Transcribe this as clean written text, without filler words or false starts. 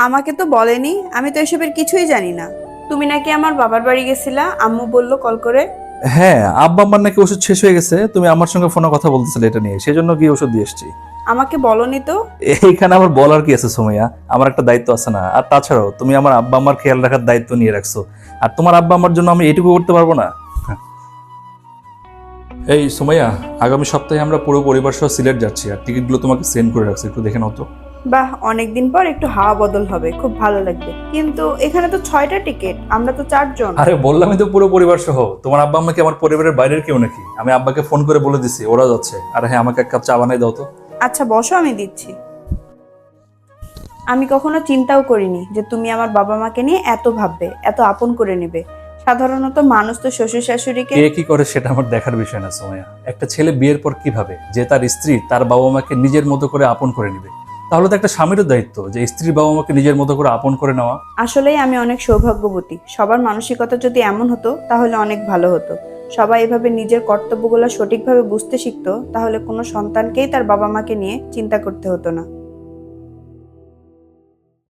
আমাকে তো বলেনি, আমি তো এসবের কিছুই জানি না। তুমি নাকি আমার বাবার বাড়ি গেছিলা, আম্মু বললো কল করে। হ্যাঁ, আব্বা আম্মার নাকি ওষুধ শেষ হয়ে গেছে, তুমি আমার সঙ্গে ফোনে কথা বলতেছিলে এটা নিয়ে, সেজন্য গিয়ে ওষুধ দিয়ে এসেছি। আমাকে বলনি তো। এইখানে আমার বলার কি আছে সুমাইয়া, আমার একটা দায়িত্ব আছে না? আর তাছাড়াও তুমি আমার আব্বা আম্মার খেয়াল রাখার দায়িত্ব নিয়ে রাখছো, আর তোমার আব্বা আম্মার জন্য আমি এটুকু করতে পারবো না? এই সুমাইয়া, আগামী সপ্তাহে আমরা পুরো পরিবার সহ সিলেট যাচ্ছি, আর টিকিটগুলো তোমাকে সেন্ড করে রাখছি, একটু দেখে নাও তো। বাহ, অনেকদিন পর একটু হাওয়া বদল হবে, খুব ভালো লাগবে। কিন্তু এখানে তো 6টা টিকিট, আমরা তো 4 জন। আরে বললামই তো পুরো পরিবার সহ। তোমার আব্বা আম্মা কি আমার পরিবারের বাইরের কেউ নাকি? আমি আব্বাকে ফোন করে বলে দিছি ওরা যাচ্ছে। আর হ্যাঁ, আমাকে এক কাপ চা বানাই দাও তো। আচ্ছা বসো, আমি দিচ্ছি। আমি কখনো চিন্তাও করিনি যে তুমি আমার বাবা মাকে নিয়ে এত ভাববে, এত আপন করে নেবে। সাধারণত মানুষ তো শ্বশুর শাশুড়িকে। কে কি করে সেটা আমার দেখার বিষয় না সোমায়া। একটা ছেলে বিয়ের পর কি ভাবে যে তার স্ত্রী তার বাবা মাকে নিজের মতো করে আপন করে নেবে? তাহলে তো একটা স্বামীরও দায়িত্ব যে স্ত্রীর বাবা মাকে নিজের মতো করে আপন করে নেওয়া। আসলেই আমি অনেক সৌভাগ্যবতী। সবার মানসিকতা যদি এমন হতো তাহলে অনেক ভালো হতো। সবাই এভাবে নিজের কর্তব্যগুলো সঠিকভাবে বুঝতে শিখতো, তাহলে কোনো সন্তানকেই তার বাবা মাকে নিয়ে চিন্তা করতে হতো না।